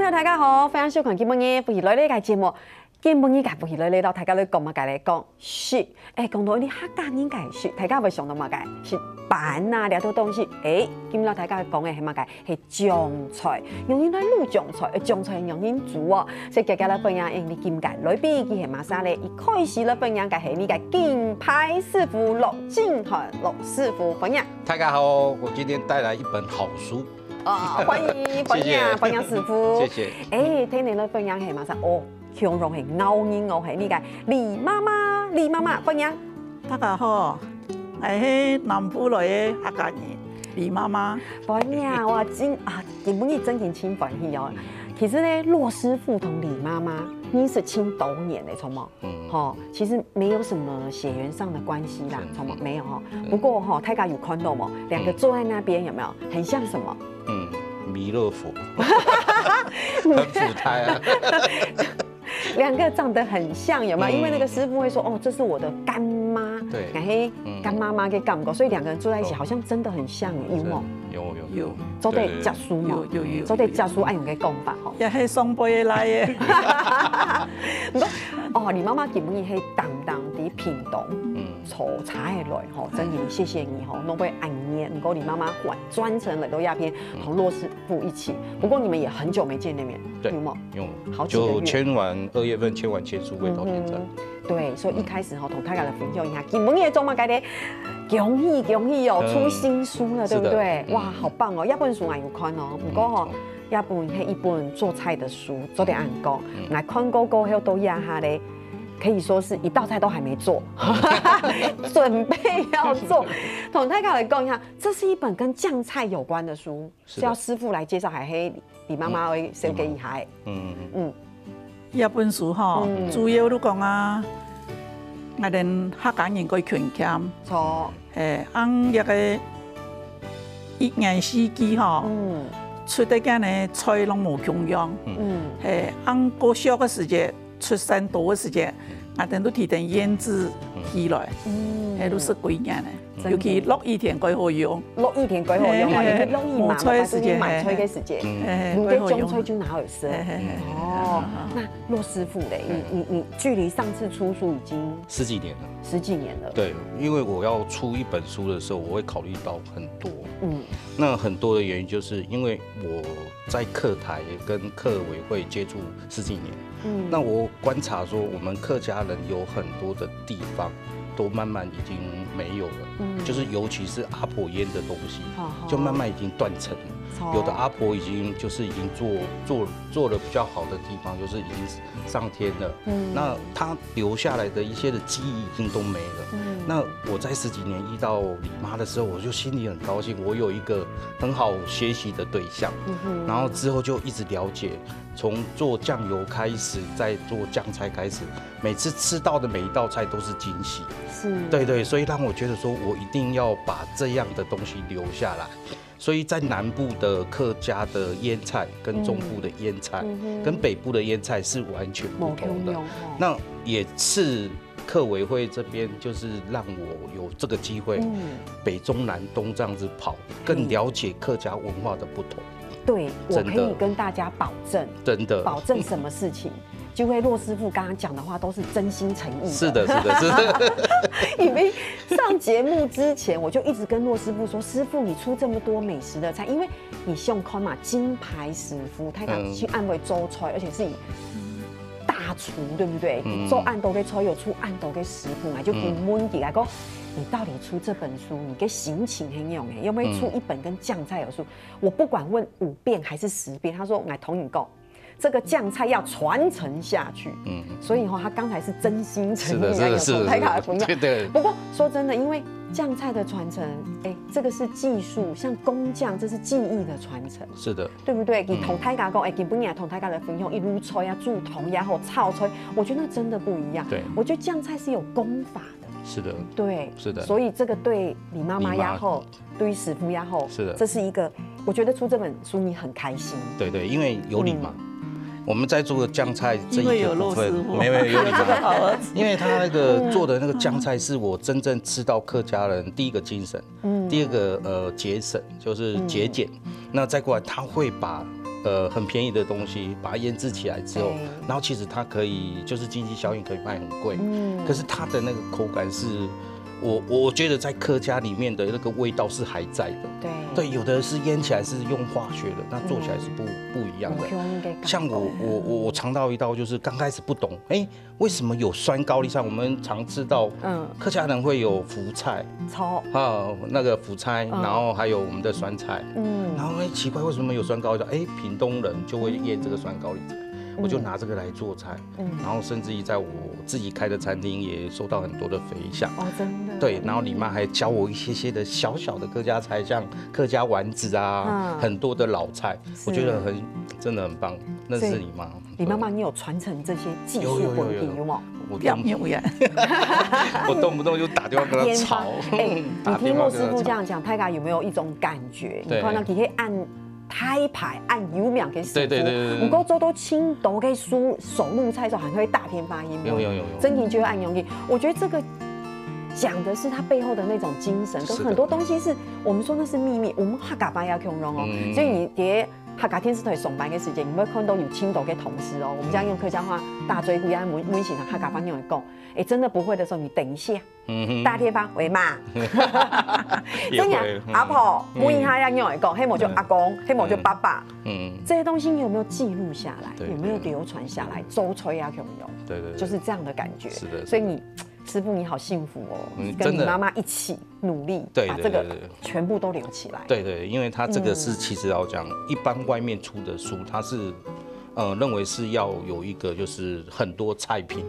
大家好，欢迎收看今晡日《福喜来咧》嘅节目。今晡日嘅福喜来咧，到大家咧讲嘛，家咧讲雪，讲到你客家人嘅雪，大家會想到嘛嘅是板啊，兩套東西。今日大家講嘅係嘛嘅係醬菜，用嚟滷醬菜，醬菜用嚟煮哦。所以大家咧分享你今屆裏邊嘅係嘛啥咧？一開始咧分享嘅係你嘅金牌師傅陸靖恆陸師傅分享。大家好，我今天帶來一本好書。歡迎分享師傅。謝謝。聽你咧分享係嘛啥？形容係拗音哦，係呢個李媽媽分享。大家好，我係南部來嘅客家人李媽媽。分享哇，今晡日真挺歡喜哦。其實咧，駱師傅同李媽媽你是親多年的，從冇？其實沒有什麼血緣上的關係啦，從冇沒有哈。不過哈，大家有看到冇？兩個坐在那邊有沒有？很像什麼？彌勒佛，很普胎啊。兩個長得很像，有沒有？因為那個師傅會說，哦，這是我的乾媽，對，然後乾媽媽給感覺，所以兩個人坐在一起，好像真的很像，有冇？有。做對家書嘛，有。做對家書按用嘅講法吼。也係雙倍來嘅。唔過，李媽媽今晡日係當啲屏東出差來吼，真的謝謝你吼，弄會按捏，唔過李媽媽專程來到亞邊同駱師傅一起。不過你們也很久沒見面，有冇？有，好幾個月。就簽完2月份簽完簽書會到現在。對，所以一開始吼同大家來分享一下，今晡日做乜嘅咧？恭喜哦，出新書了，對不對？哇，好棒哦！一本書我有看哦，不過吼，一本係一本做菜的書，做點按講，我看過後都壓下咧，可以說是一道菜都還沒做，準備要做。同大家來講一下，這是一本跟醬菜有關的書，是要師傅來介紹，還係李媽媽會先給一下。一本書吼，主要都講啊。我哋客家人個群camp，按一個一年四季吼，出得嘅呢菜攏無窮樣，按過少嘅時間出生多嘅時間，我哋都提前醃製起來，都是貴年嘅。尤其落雨天最好用，落雨天最好用啊！因為落雨嘛，或者你買菜嘅時間，你嘅醬菜就拿而食。哦，那駱師傅嘞，你距離上次出書已經10幾年了。10幾年了。對，因為我要出一本書的時候，我會考慮到很多。那很多的原因就是因為我在客台跟客委會接觸10幾年，那我觀察說，我們客家人有很多的地方都慢慢已經沒有了，就是尤其是阿婆醃的東西，就慢慢已經斷層了。有的阿婆已經做了比較好的地方，就是已經上天了。那他留下來的一些的記憶已經都沒了。那我在10幾年遇到李媽的時候，我就心裡很高興，我有一個很好學習的對象。然後之後就一直了解，從做醬油開始，再做醬菜開始，每次吃到的每一道菜都是驚喜。對，所以讓我覺得說我一定要把這樣的東西留下來。所以在南部的客家的醃菜跟中部的醃菜跟北部的醃菜是完全不同的。那也是客委會這邊就是讓我有這個機會，北中南東這樣子跑，更了解客家文化的不同。對，我可以跟大家保證，真的保證什麼事情？就會駱師傅剛剛講的話都是真心誠意的。是的。因為上節目之前，我就一直跟駱師傅說：“師傅，你出這麼多美食的菜，因為你用看嘛，金牌師傅，他敢去安慰周菜，而且是以大廚，對不對？做案都給菜，有出案都給師傅嘛，就不悶給他講。你到底出這本書，你嘅心情很用有沒有出一本跟醬菜有書？我不管問5遍還是10遍，他說我同你講。”這個醬菜要傳承下去，所以他剛才是真心誠意要從台卡的分享。對。不過說真的，因為醬菜的傳承，這個是技術，像工匠，這是技藝的傳承。是的，對不對？你同台卡講，基本上同台卡的分享，一滷菜呀、煮湯呀或炒菜，我覺得那真的不一樣。對，我覺得醬菜是有功法的。是的，对，是的。所以这个对李妈妈也好，对于师傅也好，是的，这是一个，我觉得出这本书你很开心。对对，因为有李妈。我们在做的酱菜这一个部分，没有这个好儿子，因为他那个做的那个酱菜是我真正吃到客家人第一个精神，第二个节省就是节俭，那再过来他会把很便宜的东西把它腌制起来之后，然后其实它可以就是经济效应可以卖很贵，可是它的那个口感是。我觉得在客家里面的那个味道是还在的，对，有的是腌起来是用化学的，那做起来是不一样的。像我尝到一道就是刚开始不懂，为什么有酸高丽菜？我们常吃到，客家人会有福菜，那个福菜，然后还有我们的酸菜，然后奇怪为什么有酸高丽菜？屏东人就会腌这个酸高丽菜。我就拿这个来做菜，然后甚至于在我自己开的餐厅也收到很多的回响。真的。对，然后李妈还教我一些的小小的客家菜，像客家丸子啊，很多的老菜，我觉得真的很棒。那是李妈。李妈妈，你有传承这些技术本领有吗？我动不动就打电话跟他吵。你听骆师傅这样讲，大概有没有一种感觉？你看到你可以按。胎牌按油秒给师傅，对，不过做到青豆给手入菜的时候，还会大片发音。有，真的就会按容易。我觉得这个讲的是他背后的那种精神，跟很多东西是我们说那是秘密，我们客家班要形容哦。所以你在客家电视台上班的时间，你会看到有青豆给同事哦。我们这样用客家话大嘴鼓，按温馨上客家班用来讲，真的不会的时候，你等一下。大贴吧为嘛？真的阿婆不应该要用来讲，黑某就阿公，黑某就爸爸。这些东西你有没有记录下来？有没有流传下来？周吹啊，有没有？对，就是这样的感觉。是的。所以你师傅你好幸福哦，跟你妈妈一起努力，把这个全部都留起来。对，因为他这个是其实要讲，一般外面出的书，它是认为是要有一个就是很多菜品。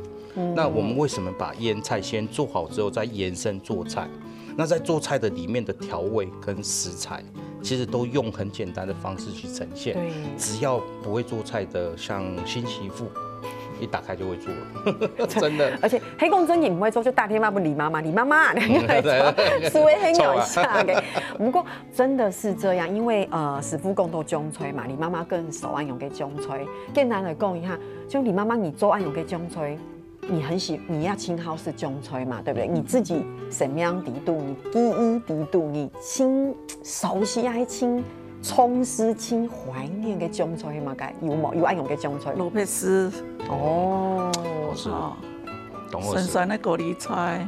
那我们为什么把腌菜先做好之后再延伸做菜？那在做菜的里面的调味跟食材，其实都用很简单的方式去呈现。只要不会做菜的，像新媳妇，一打开就会做了，真的。而且黑公真也不会做，就大天妈不李妈妈，李妈妈两个人做，思维很有下给。不过真的是这样，因为师傅共都中吹嘛，李妈妈更手按用给中吹。简单来讲一下，就李妈妈你做按用给中吹。你要清好是中吹嘛，对不对？你自己什么样地度，你记忆地度，你熟悉爱清充实清怀念嘅中吹嘛，该有爱用嘅中吹。罗佩斯哦，是，酸酸的高丽菜，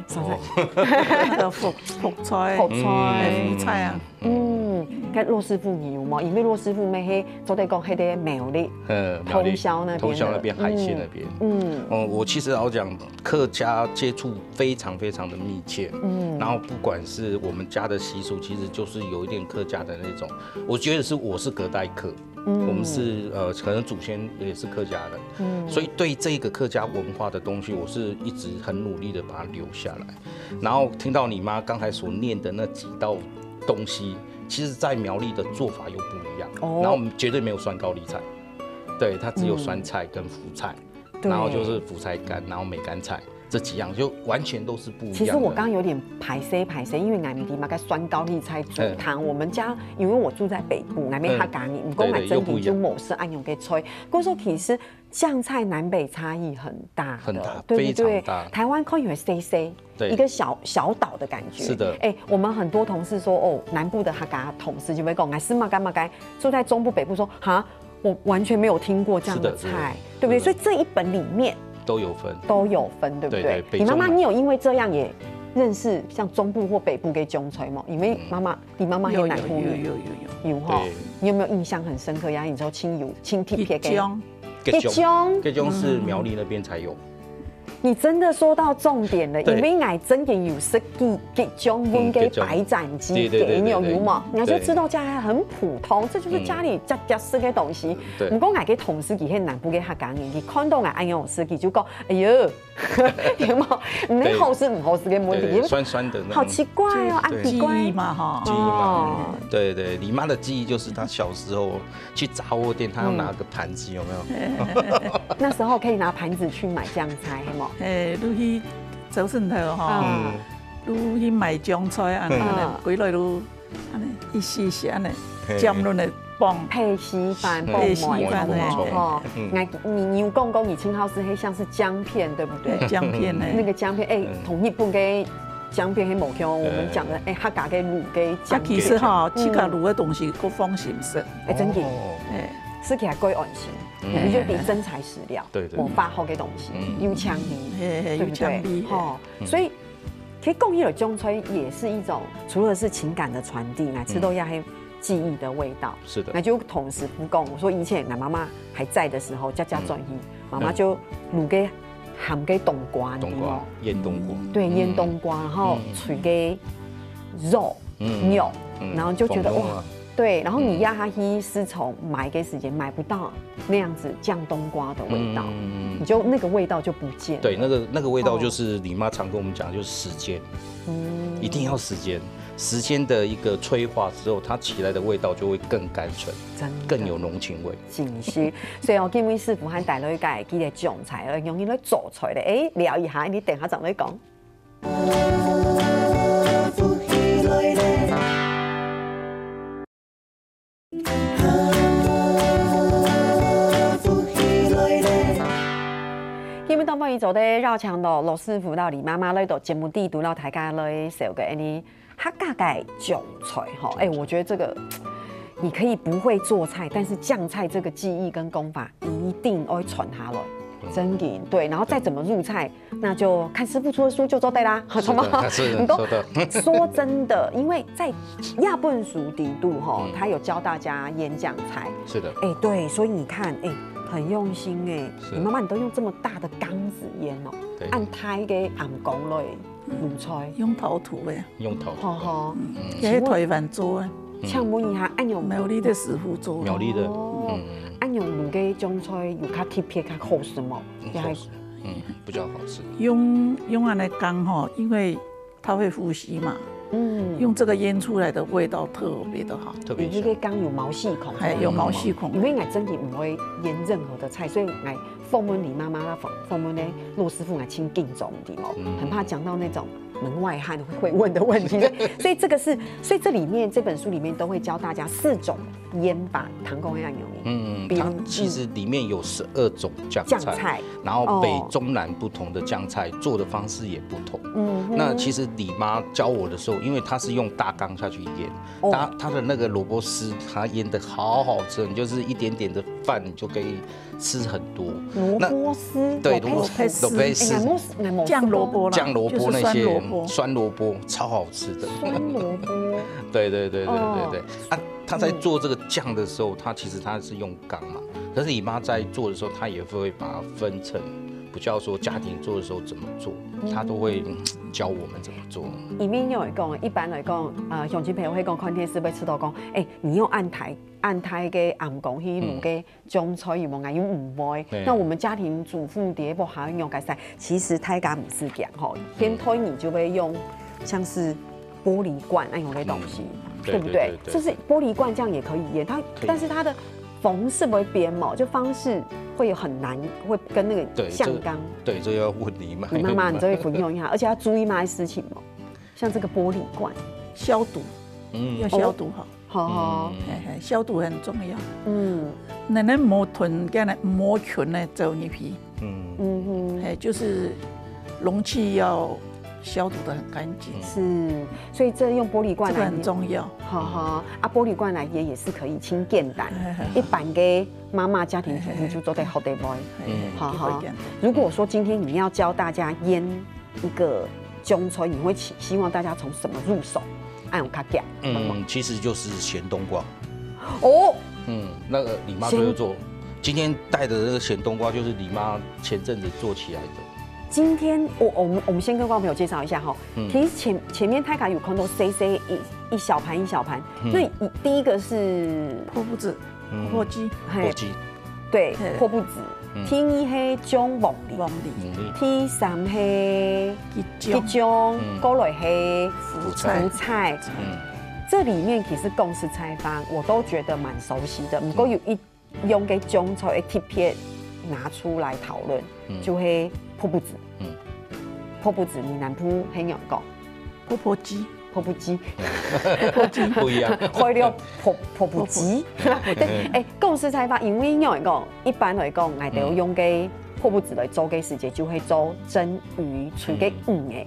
那个福菜，福菜啊。跟骆师傅有吗？因为骆师傅咩喺做在讲喺啲苗栗，通宵那边海鲜那边，我其实老讲客家接触非常非常的密切，然后不管是我们家的习俗，其实就是有一点客家的那种，我觉得我是隔代客，我们是可能祖先也是客家人，所以对这个客家文化的东西，我是一直很努力的把它留下来，然后听到你妈刚才所念的那几道东西。其实，在苗栗的做法又不一样，然后我们绝对没有酸高丽菜，对，它只有酸菜跟福菜，然后就是福菜干，然后梅干菜这几样，就完全都是不一样的。其实我刚刚有点排斥，因为俺们地嘛，该酸高丽菜煮汤。我们家因为我住在北部，俺们哈咖喱，不过俺整体就某是按用给吹。过说其实酱菜南北差异很大的，很大，非常大。台湾可以为 CC。一个小岛的感觉，是的。我们很多同事说，南部的客家同事就会讲，是嘛该住在中部北部说，我完全没有听过这样的菜，对不对？所以这一本里面都有分，对不对？你妈妈，你有因为这样也认识像中部或北部给中吹吗？因为你妈妈有南部有哈，你有没有印象很深刻呀？你说亲戚撇给给中是苗栗那边才有。你真的说到重点了，因为俺真的有设计给中文给白斩鸡给牛油嘛，你就知道家里很普通，这就是家里家吃的东西。不过俺给同事给南部给他讲，你看到俺按用司机就讲，哎呦，有冇？你好吃唔好吃的问题，酸酸的，好奇怪哦，按奇怪嘛哈，记忆嘛，对，李妈的记忆就是她小时候去杂货店，她要拿个盘子，有没有？那时候可以拿盘子去买酱菜，有冇？你去走顺头吼，愈去买种菜安尼，几落愈安尼一丝丝安尼，尖润的棒配稀饭、配稀饭吼。你公公以清浩是黑像是姜片，对不对？姜片呢？那个姜片，同日本给姜片黑某香，我们讲的客家给卤给姜。其实哈，自家卤的东西各方形式，真的，吃起来归安心。你就比真材实料，我发好的东西，有枪味，对不对？所以其实共益的中炊也是一种，除了是情感的传递，来吃豆芽黑记忆的味道。是的，那就同时不共。我说以前奶妈妈还在的时候，家转移，妈妈就卤给含给冬瓜，腌冬瓜，对，腌冬瓜，然后取给肉牛，然后就觉得哇。对，然后你压下去是从买给时间买不到那样子酱冬瓜的味道，你就那个味道就不见了。对，那个味道就是你妈常跟我们讲，就是时间，一定要时间的一个催化之后，它起来的味道就会更甘醇，更有浓情味。真是，所以我今位师傅和带来个记得种菜，用伊来做出来的，聊一下，你等下怎么讲？今日到访伊做的绕墙路罗师傅到李妈妈来到节目地读到大家来受个安客家的酱菜哈，我觉得这个你可以不会做菜，但是酱菜这个技艺跟功法一定会传下来。真的对，然后再怎么入菜，那就看师傅出的书就做对啦，好吗？说真的，因为在亚本熟底度哈，他有教大家腌酱菜。是的，对，所以你看，很用心你妈妈你都用这么大的缸子腌哦，按胎给暗讲类卤菜，用陶土的，用陶土，也是台湾做的。请问一下，按用苗栗的师傅做，苗栗的，按用卤嘅种菜有较特别、较好吃吗？比较好吃。用安尼缸哈，因为它会呼吸嘛，用这个腌出来的味道特别的好。特别这个缸有毛细孔，有毛细孔，因为我真的不会腌任何的菜，所以我访问李妈妈啦，访问呢骆师傅来亲敬重的哦，很怕讲到那种门外汉会问的问题，所以这里面这本书里面都会教大家4种腌法，糖工样有它其实里面有12种酱菜，然后北中南不同的酱菜做的方式也不同。那其实李妈教我的时候，因为她是用大缸下去腌，她的那个萝卜丝，她腌的好好吃，你就是一点点的饭你就可以吃很多。萝卜丝，对，萝卜丝，酱萝卜那些酸萝卜超好吃的。酸萝卜，对。他在做这个酱的时候，他是用缸嘛，可是你妈在做的时候，她也会把它分成，不叫说家庭做的时候怎么做，她都会教我们怎么做。里面有一个一般来讲，乡亲朋友会讲看电视会吃到讲，你用按台嘅暗讲去卤嘅种菜，有冇用唔会？那我们家庭主妇碟不还用改晒？其实台家唔是这样吼，偏推你就会用像是玻璃罐那种的东西。对不对？就是玻璃罐这样也可以腌它，但是它的缝是不会编嘛，就方式会有很难，会跟那个酱缸。对，这要问你妈妈，你这会分享一下，而且要注意嘛事情哦，像这个玻璃罐消毒，要消毒好。好，消毒很重要。那磨囤跟那磨群呢走一批。就是容器要消毒得很干净，是，所以这用玻璃罐来很重要。玻璃罐来腌也是可以清简单。一般给妈妈家庭主妇就做得好得来。如果说今天你要教大家腌一个中菜，你会希望大家从什么入手？按卡讲，其实就是咸冬瓜。那个李妈就会做。今天带的这个咸冬瓜就是李妈前阵子做起来的。今天我们先跟观众朋友介绍一下哈，其实前面泰卡有看到 CC 一小盘一小盘，那第一个是破布子、破鸡，对，破布子，天一黑姜黄梨，天三黑鸡姜，高来黑福菜，这里面其实共识菜方我都觉得蛮熟悉的，不过有用给姜菜的特别拿出来讨论，就会破布子。破布子，你南部很有讲婆婆鸡，破布鸡，不一样，会了破布鸡。对，讲实在话，因为因为讲一般来讲，我哋用嘅破布子来做嘅时间，就会做蒸鱼，除嘅嘅，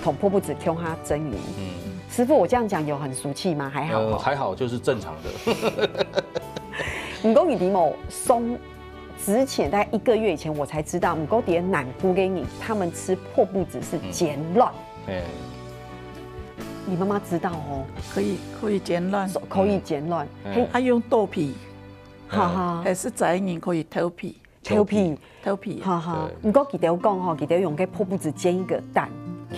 同破布子用它蒸鱼。师傅，我这样讲有很俗气吗？还好，还好，就是正常的。唔过你哋冇松。之前大概1个月以前，我才知道，唔过点南部给你，他们吃破布子是煎乱。你妈妈知道哦？可以煎乱，可以煎乱。还用豆皮，哈哈，还是仔人可以偷皮，偷皮，哈哈。唔过记得我讲哈，记得用给破布子煎一个蛋，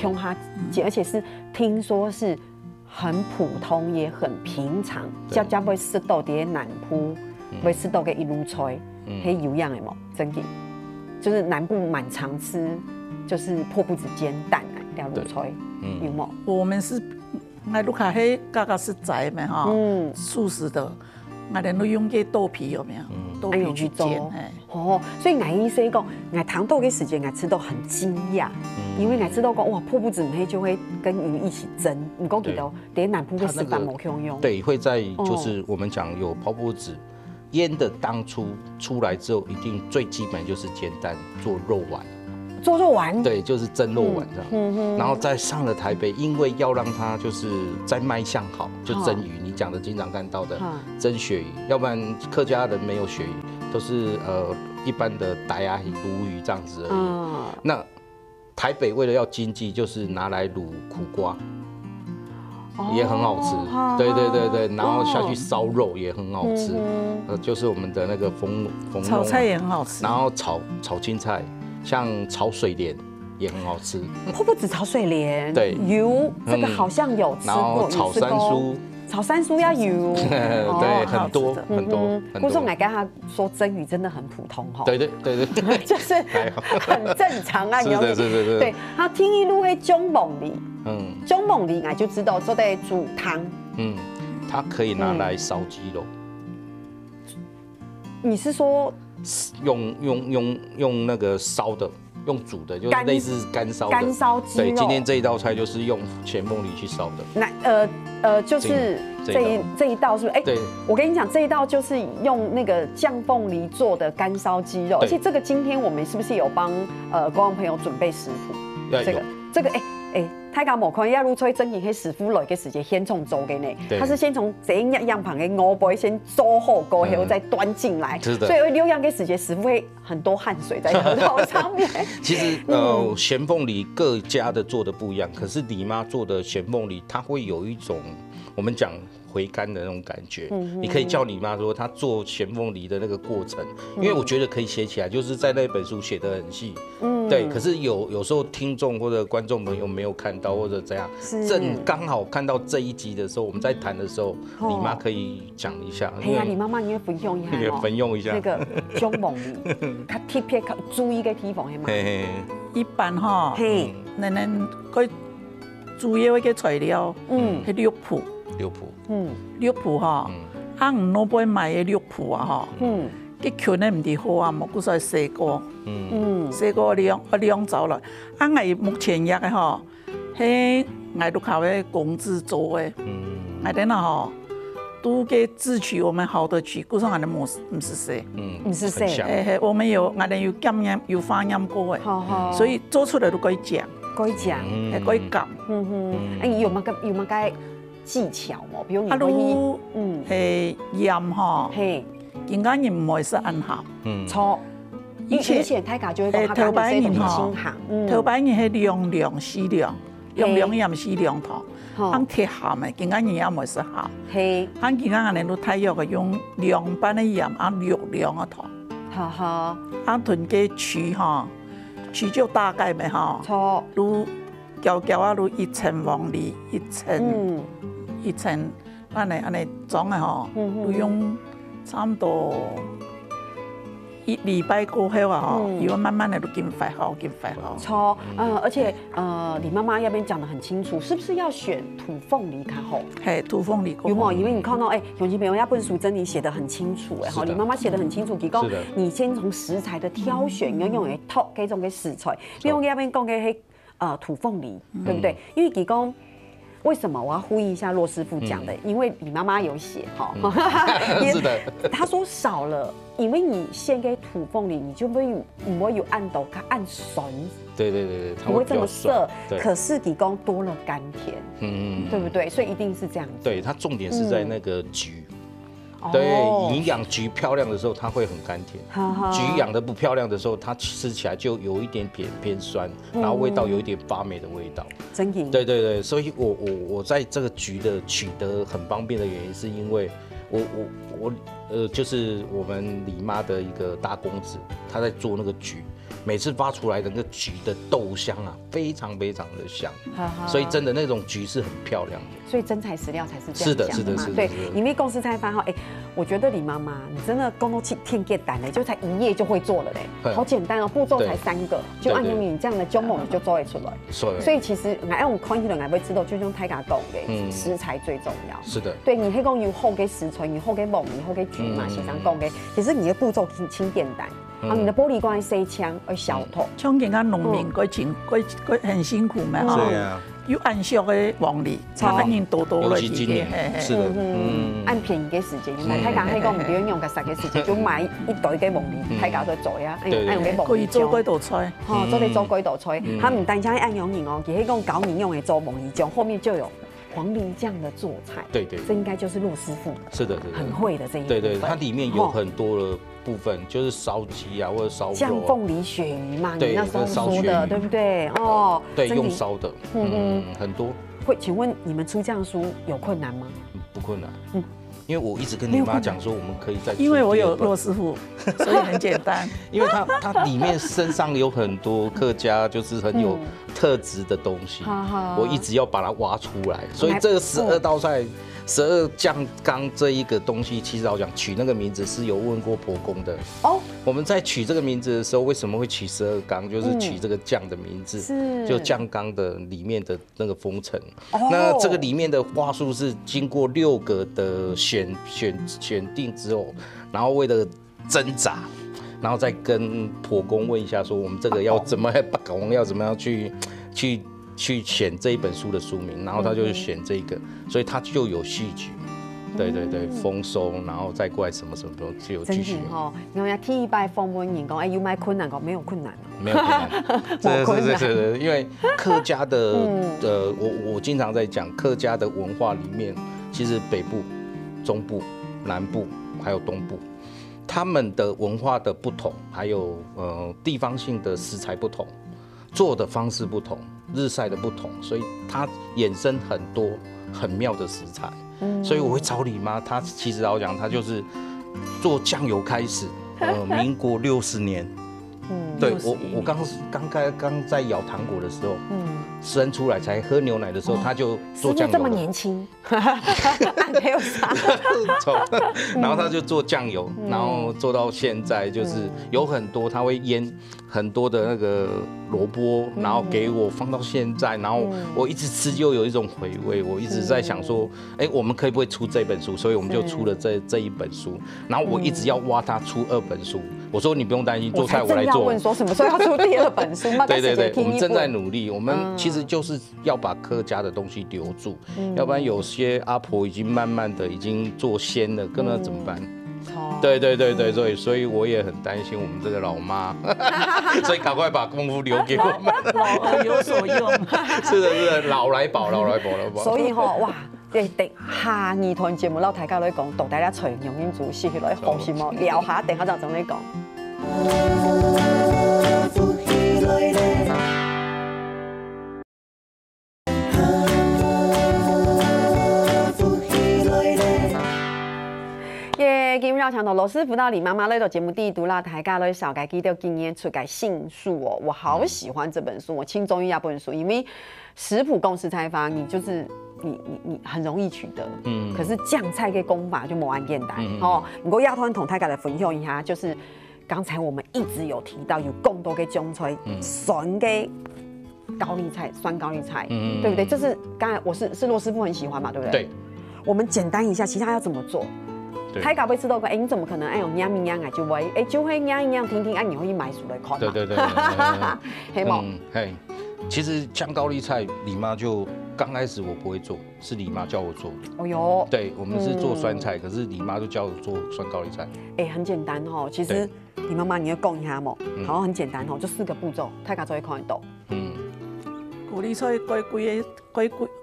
用它煎，而且是听说是很普通也很平常，家会吃到点南部，会吃到给一路吹。黑油样的嘛，真的，就是南部蛮常吃，就是破布子煎蛋了卤菜，有冇？我们是，我卢卡黑嘎嘎是宅嘛哈，素食的，我哋都用个豆皮有没有？豆皮去煎，哦，所以我意思讲，我糖豆嘅时间我吃到很惊讶，因为我知道讲哇破布子黑就会跟鱼一起蒸，唔讲记得，连南部嘅食法冇用。对，会在就是我们讲有破布子。腌的当初出来之后，一定最基本就是煎蛋做肉丸，做肉丸，对，就是蒸肉丸这样。然后再上了台北，因为要让它就是在卖相好，就蒸鱼。你讲的经常看到的蒸鳕鱼，要不然客家人没有鳕鱼，都是一般的白牙鱼、鲈鱼这样子而已。那台北为了要经济，就是拿来卤苦瓜。也很好吃，对，然后下去烧肉也很好吃，就是我们的那个风炒菜也很好吃，然后炒青菜，像炒水莲也很好吃。破布子炒水莲，对，油这个好像有吃过，然后炒山蔬。炒山蔬要油，对，很多。顾仲来跟他说蒸鱼真的很普通哈，对，就是很正常啊。是的。对，他听一路会中猛梨，中猛梨我就知道做在煮汤，它可以拿来烧鸡肉。你是说用那个烧的？用煮的，就是类似干烧的。干烧鸡肉。对，今天这一道菜就是用咸凤梨去烧的。那就是这一道是不是？对，我跟你讲，这一道就是用那个酱凤梨做的干烧鸡肉，而且这个今天我们是不是有帮观众朋友准备食谱？这个太讲无看，要如吹蒸鱼，迄师傅来嘅时间先从做嘅呢，他是先从这样旁嘅鹅背先做好过后再端进来，所以6样嘅时间师傅会很多汗水在核桃上面。其实咸凤梨各家的做的不一样，可是李妈做的咸凤梨，它会有一种我们讲回甘的那种感觉。你可以叫你妈说她做咸凤梨的那个过程，因为我觉得可以写起来，就是在那本书写得很细。对，可是有时候听众或者观众朋友没有看到或者怎样，正刚好看到这一集的时候，我们在谈的时候，李妈可以讲一下。对啊，李妈妈你也分享一下，也分享一下那个中凤梨，较特别较注意嘅地方係嘛？一般哈，咱佢主要嘅材料，係六脯，六脯哈，唔攞杯買嘅六脯啊哈。佢拳咧唔啲好啊，冇嗰陣洗過，洗過兩走啦。我目前入嘅嗬，喺我都靠喺公司做嘅，我哋嗱嗬，都嘅自取我們好的取，嗰陣我哋唔是洗，唔是洗，我們有我哋有檢驗有化驗過嘅，所以做出來都可以講，可以講，係可以夾。有乜嘅技巧冇？比如你可以，鹽嗬。應該也唔會是很好，錯。以前大家就會講，頭擺年嗬，頭擺年係量適量，用鹽適量糖，按鐵鹹嘅，應該也唔會是好。係，按而家我哋都睇藥嘅用2班嘅鹽，按6量嘅糖。哈哈，按囤嘅取嗬，取就大概咪嗬。錯。如膠啊，如1層黃梨1層，安尼裝嘅嗬，都用。差唔多1禮拜過後啊，以後慢慢的都變快好。錯，而且李媽媽那邊講得很清楚，是不是要選土鳳梨較好？係土鳳梨。有冇？因為你看到永琪朋友那本書真的寫得很清楚李媽媽寫得很清楚，佢講你先從食材的挑選，用嘅套幾種嘅食材，比如我那邊講嘅係土凤梨，对不对？因为李公。为什么我要呼应一下骆师傅讲的？因为李妈妈有写哈，是的，她说少了，因为你献给土凤梨，你就不会有按豆，它按酸，对，不会这么涩。可是李公多了甘甜，对不对？所以一定是这样子。对，它重点是在那个橘。对，营养橘漂亮的时候，它会很甘甜；橘养的不漂亮的时候，它吃起来就有一点偏酸，然后味道有一点发霉的味道。真甜。对，所以我在这个橘的取得很方便的原因，是因为我就是我们李妈的一个大公子，他在做那个橘。每次发出来的那个橘的豆香啊，非常的香，所以真的那种橘是很漂亮的。所以真材实料才是这样讲的嘛。是的。对，因为公司菜饭哈，我觉得李妈妈你真的工作天简单嘞，就才1页就会做了嘞，好简单哦，步骤才3个，就按照你这样的种某你就做得出来。所以其实我们看起来会知道，就像太家讲的，食材最重要。是的。对，你可以讲有好嘅食材，有好嘅梦，有好嘅橘嘛，是这样讲的。其实你的步骤挺简单。你的玻璃罐洗枪而小头，像人家农民佢很辛苦嘛，对啊，有按小的黄梨，他反应多了一点，是的，按便宜嘅时间，太讲唔要用个10嘅时间，就买一袋嘅黄梨，太讲在做呀，按用嘅黄梨可以做几道菜，做几道菜，他唔单止按用哦，其实讲9年用嘅做黄梨酱，后面就有。黄梨酱的做菜，对，这应该就是骆师傅，是的，很会的这一部分。对，它里面有很多的部分，就是烧鸡啊或者烧肉。酱凤梨鳕鱼嘛，你那时候说的，对不对？哦，对，用烧的，很多。会，请问你们出这样书有困难吗？不困难，因为我一直跟你妈讲说，我们可以再。因为我有骆师傅，所以很简单。因为它里面身上有很多客家就是很有特质的东西，我一直要把它挖出来。所以这个12道菜、12酱缸这一个东西，其实老讲取那个名字是有问过婆公的。哦，我们在取这个名字的时候，为什么会取12缸？就是取这个酱的名字，就酱缸的里面的那个封尘。那这个里面的花束是经过6个的选定之后，然后为了挣扎，然后再跟婆公问一下，说我们这个要怎么要怎么样去选这一本书的书名，然后他就选这个，所以他就有续集。对，丰收，然后再过来什么就有继续。哈，你看第一拜访问人讲，有没有困难？没有困难没有困难，是，因为客家的我经常在讲客家的文化里面，其实北部、中部、南部还有东部，他们的文化的不同，还有地方性的食材不同，做的方式不同，日晒的不同，所以它衍生很多很妙的食材。所以我会找李妈，她其实老讲，她就是做酱油开始，民国60年，对我刚在咬糖果的时候，生出来才喝牛奶的时候，她就做酱油。这么年轻，没有啥。然后她就做酱油，然后做到现在就是有很多，她会腌很多的那个萝卜，然后给我放到现在，然后我一直吃就有一种回味。我一直在想说，我们可以不可以出这本书？所以我们就出了这一本书。然后我一直要挖他出2本书。我说你不用担心，做菜我来做。我问说什么时候要出第2本书？对，我们正在努力。我们其实就是要把客家的东西留住，要不然有些阿婆已经慢慢的已经做鲜了，跟那怎么办？对，所以我也很担心我们这个老妈，所以赶快把功夫留给我们，老而有所用。是的，老来宝。所以哇，下2段节目老大家来讲，到大家找杨英祖写来好什么聊下，等下就怎嚟讲。今日要到罗斯福到李妈妈来到节目第1度啦，大家来小概记得今年出个新书哦，我好喜欢这本书，我轻中医这本书，因为食谱公司采访你就是你很容易取得，可是酱菜的功法就没安简单哦。不过亚团同大家来分享一下，就是刚才我们一直有提到有更多的种菜，酸的高丽菜、酸高丽菜，对不对？这是刚才是骆师傅很喜欢嘛，对不对？对。我们简单一下，其他要怎么做？太搞被吃到过，你怎么可能用酿名酿啊？就会就会酿一酿听听，你会去买书来看嘛？对，黑毛，其实像高丽菜，李妈就刚开始我不会做，是李妈教我做的。哦哟，对，我们是做酸菜，可是李妈就教我做酸高丽菜。哎，很简单哦。其实李妈妈你要讲一下嘛，好，很简单哦，就4个步骤，大家做一看得到。高丽菜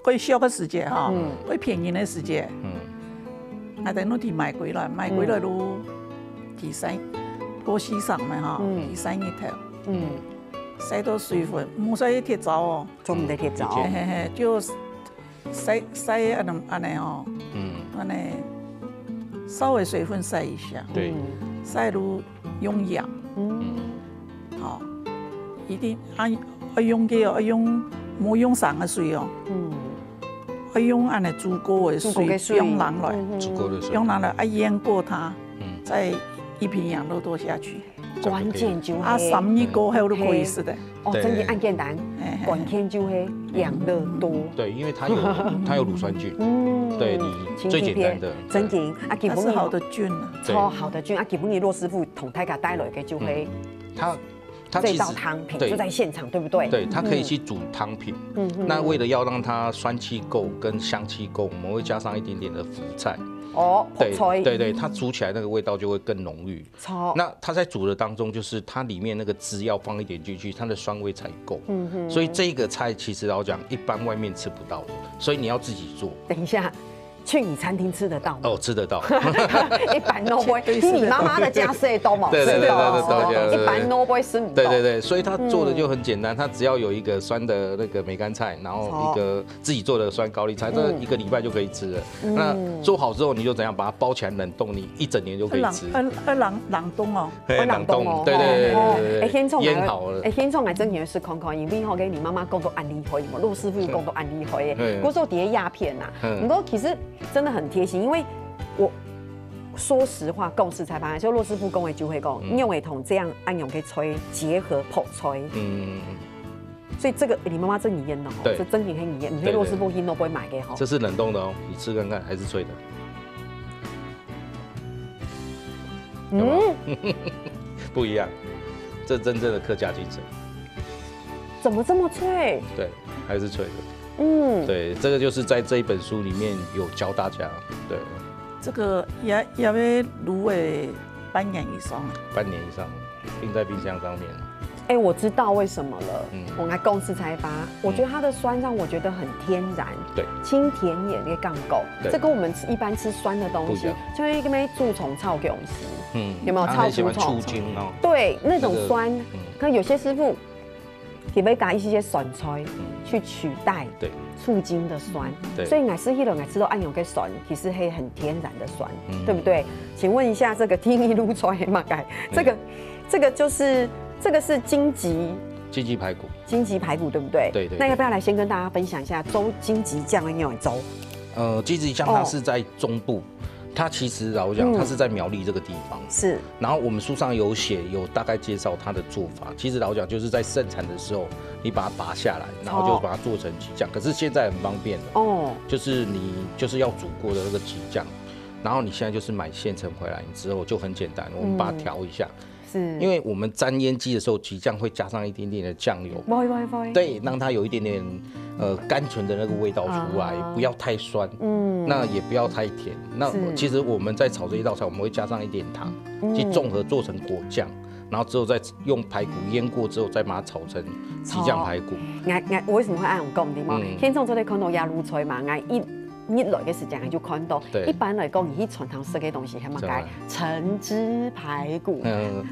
贵少嘅時節哈，貴便宜嘅時節，我哋攞啲買回來都提洗多洗上咪哈，提洗一條，洗到水分，唔使鐵糟哦，做唔得鐵糟，就洗安尼哦，安尼稍微水分洗一下，对，洗入用氧，好，一定要用嘅要用。冇用生嘅水哦，要用安尼煮過嘅水，用冷來，用冷來醃過它，再一瓶羊肉倒下去。關鍵就係3日過後都可以食的。哦，真係按簡單，關鍵就係羊肉多。對，因為它有乳酸菌，對你最簡單的。真嘅，基本是好的菌啊，超好的菌。基本你羅師傅同大家帶來嘅就係這道湯品就在現場，對不對？對，它可以去煮湯品。那為了要讓它酸氣夠跟香氣夠，我們會加上一點點的福菜。哦，對對對，它煮起來那個味道就會更濃郁。那它在煮的當中，就是它裡面那個汁要放一點進去，它的酸味才夠。所以這個菜其實老講，一般外面吃不到的，所以你要自己做。等一下。去你餐廳吃得到嗎？哦，吃得到。一般都不會，你媽媽的家事都冇吃到，一般都不會吃唔到。對對對，所以他做的就很簡單，他只要有一個酸的那個梅乾菜，然後一個自己做的酸高麗菜，這1個禮拜就可以吃了。那做好之後，你就怎樣把它包起來冷凍，你1整年就可以吃。冷凍哦，冷凍，對對對對，醃好了。現場我真係試看看，因為我給你媽媽講到安利會，陸師傅講到安利會嘅，嗰時候碟鴉片吶，不過其實。真的很貼心，因為我說實話，講食材班就羅師傅講的就會講，用會同這樣按用嘅吹結合泡吹，所以這個你媽媽真驗的哦，這真的很驗，你羅師傅都不會買嘅哈。這是冷凍的哦，你吃看看，還是脆的。不一樣，這真正的客家精神。怎麼這麼脆？對，還是脆的。對，這個就是在這一本書裡面有教大家。對，這個也要滷誒半年以上。半年以上，冰在冰箱上面。哎，我知道為什麼了。我來公司才發，我覺得它的酸讓我覺得很天然，對，清甜也那個槓夠。這跟我們一般吃酸的東西，就因為蛀蟲臭給我們吃，有沒有臭蛀蟲？對，那種酸，可有些師傅。也會加一些酸菜去取代醋精的酸，所以我吃迄個我吃到按用嘅酸，其實係很天然的酸，對不對？請問一下，這個天一滷出來嘛？這個就是這個是荊棘排骨，荊棘排骨對不對？對。那要不要來先跟大家分享一下州荊棘醬的那種粥？荊棘醬它是在中部。它其實老實講，它是在苗栗這個地方。是。然後我們書上有寫，有大概介紹它的做法。其實老實講，就是在盛產的時候，你把它拔下來，然後就把它做成棘醬。可是現在很方便了。哦。就是你就是要煮過的那個棘醬，然後你現在就是買現成回來，之後就很簡單，我們把它調一下。是。因為我們沾醃雞的時候，棘醬會加上一點點的醬油。會。對，讓它有一點點甘醇的那個味道出來，不要太酸。那也不要太甜。那其實我們在炒這一道菜，我們會加上一點糖，去綜合做成果醬，然後之後再用排骨醃過之後，再把它炒成棘醬排骨。我為什麼會按用講的嘛？現場這裡看到椰滷菜嘛，一來嘅時間就看到。一般來講，你傳統食嘅東西係乜嘢？橙汁排骨。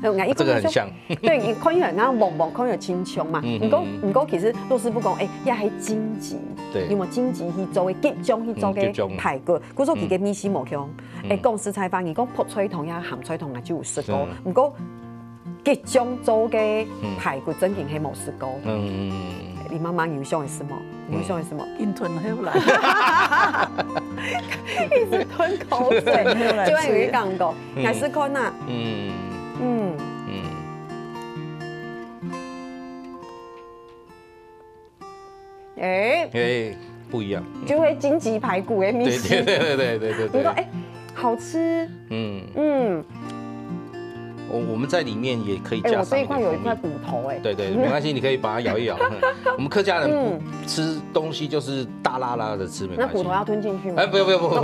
這個很像。對，你看起來啱黃黃，看起來清香嘛。唔過其實陸師傅講，也係荊棘。因為荊棘去做嘅吉種去做嘅排骨，嗰種佢嘅米絲無香。講食材法，你講泡菜湯呀、鹹菜湯啊，就有食過。唔過吉種做嘅排骨真正係冇食過。你媽媽印象係什麼？印象係什麼？硬吞後來，一直吞口水，就係有啲講過，還是看啊。不一樣，就會荊棘排骨嘅米絲。對。你說好吃。我们在里面也可以加上。我这一块有一块骨头哎。对对，没关系，你可以把它咬一咬。我们客家人不吃东西就是大拉拉的吃，没关系。那骨头要吞进去吗？不，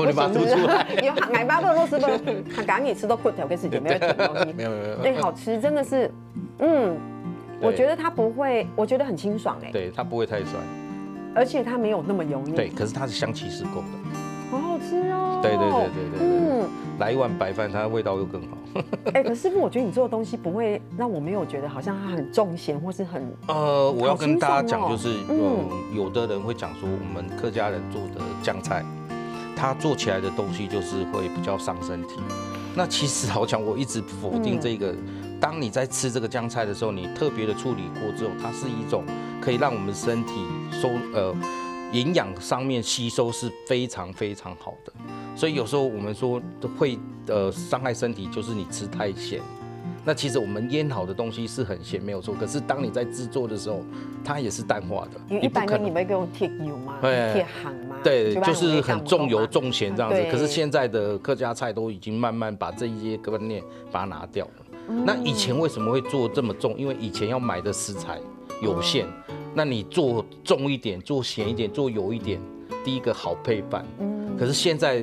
你把它吐出来。有买巴的螺丝粉，他赶紧吃到骨头跟时间没有吞东西。没有。对，好吃，真的是，我觉得它不会，我觉得很清爽哎。对，它不会太酸，而且它没有那么油腻。对，可是它的香气是够的。好好吃哦！对，来一碗白饭，它的味道又更好。可是师傅，我觉得你做的东西不会让我没有觉得好像它很重咸或是很我要跟大家讲，就是有的人会讲说，我们客家人做的酱菜，它做起来的东西就是会比较伤身体。那其实好讲，我一直否定这个。当你在吃这个酱菜的时候，你特别的处理过之后，它是一种可以让我们身体营养上面吸收是非常非常好的。所以有时候我们说会伤害身体，就是你吃太咸。那其实我们腌好的东西是很咸没有错，可是当你在制作的时候，它也是淡化的。因为一般人你们用铁油嘛，铁行嘛，对，就是很重油重咸这样子。可是现在的客家菜都已经慢慢把这一些观念把它拿掉了。那以前为什么会做这么重？因为以前要买的食材有限，那你做重一点，做咸一点，做油一点，第一个好配饭。可是现在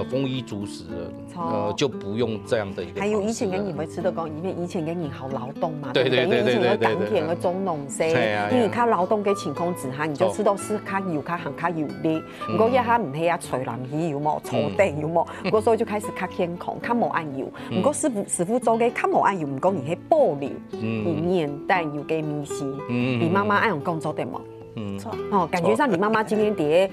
丰衣足食了，就不用这样的一个。还有以前跟你们吃的讲，因为以前跟你好劳动嘛，对，以前的港田的种农生，因为较劳动给晴空之下，你就吃到是较油、较咸、较油腻。不过一下唔系啊，吹南鱼有冇，草地有冇，不过所以就开始较健康，较无按油。不过师傅做嘅较无按油，唔讲而係保留，以面蛋油嘅米线。你妈妈爱用工作对吗？感觉上你妈妈今天碟。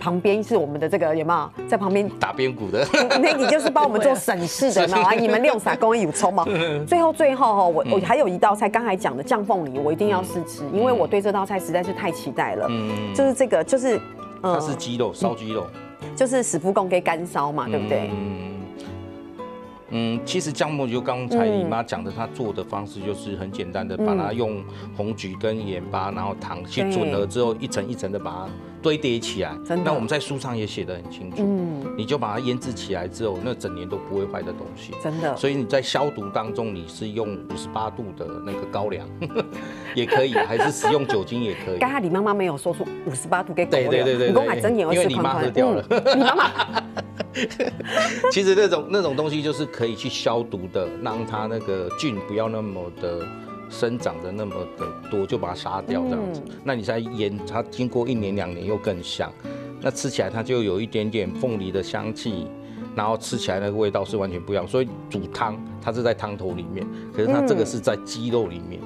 旁边是我们的这个有没有在旁边打边鼓的？那你就是帮我们做省事的嘛？你们用啥工艺有抽吗？最后哈，我还有一道菜，刚才讲的酱凤梨，我一定要试吃，因为我对这道菜实在是太期待了。就是这个，就是它是鸡肉，烧鸡肉，就是师傅公给干烧嘛，对不对？其实姜末就刚才你妈讲的，她做的方式就是很简单的，把它用红菊跟盐巴，然后糖去混合之后，一层一层的把它堆叠起来。那我们在书上也写得很清楚，你就把它腌制起来之后，那整年都不会坏的东西。真的。所以你在消毒当中，你是用58度的那个高粱也可以，还是使用酒精也可以。刚才李妈妈没有说出58度给狗粮，对，你讲还真有，因为你妈喝掉了。你妈妈。其实那种东西就是可以去消毒的，让它那个菌不要那么的生长的那么的多，就把它杀掉这样子。那你再腌它，经过1年2年又更香。那吃起来它就有一点点凤梨的香气，然后吃起来那个味道是完全不一样。所以煮汤它是在汤头里面，可是它这个是在鸡肉里面。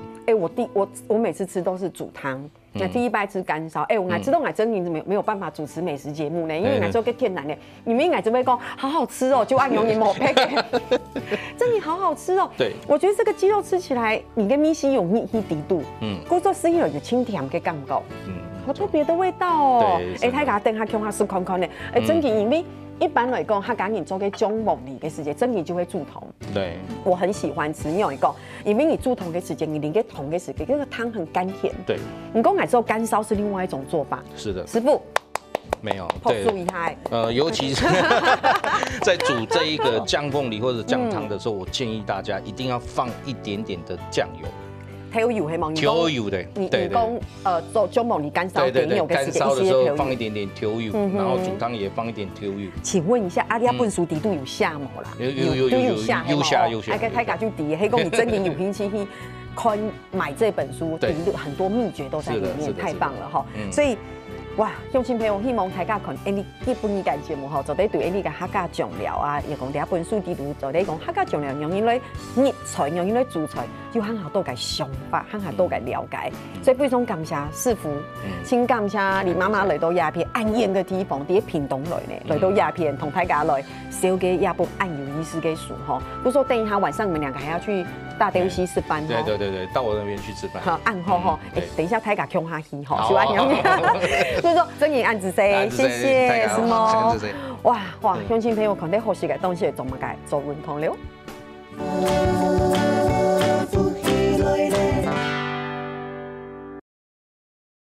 我每次吃都是煮汤。那第一拜吃干烧，我爱知道真你没有办法主持美食节目呢，因为爱做个天然的，你们应该准备讲好好吃哦，就按牛你某配，真的好好吃哦。对，我觉得这个鸡肉吃起来，你跟米线有密度低度，工作是有清甜的感觉，好特别的味道哦。他给它等下看是宽宽的，真的因为。一般来讲，他赶紧做给中梦里的时间，真的就会煮汤。对，我很喜欢吃。你有一个，因为你煮汤的时间，你淋给汤的时间，这个汤很甘甜。对，你讲来之后干烧是另外一种做法。是的，师傅没有，对，注意他。尤其是在煮这一个酱凤梨或者酱汤的时候，我建议大家一定要放一点点的酱油。调油黑吗？调油的，你讲做中梦里干烧，对，干烧的时候放一点点调油，然后煮汤也放一点调油。请问一下，阿里亚本书底都有下冇啦？有下。哎，个太家就底，黑公你真的有兴趣去看买这本书，很多秘诀都在里面，太棒了哈！所以。哇，乡亲朋友，希望大家看你这本节目吼，就得对你个客家酱料啊，又讲第一本书地图，就得讲客家酱料用因来热菜，用因来煮菜，就很好多个想法，很好多个了解。所以非常感谢师傅，请感谢你妈妈来到鸦片安盐的地方，伫屏东来呢，来到鸦片同大家来烧给鸦本安油医师给煮吼。不说等一下晚上你们2个还要去大丢西吃饭哦。对，到我那边去吃饭。好，暗号吼，等一下大家穷下去吼，喜欢你。所以说，真言按子 C， 谢谢什么？哇，乡亲朋友，肯定好食嘅东西，做乜嘅做运动了。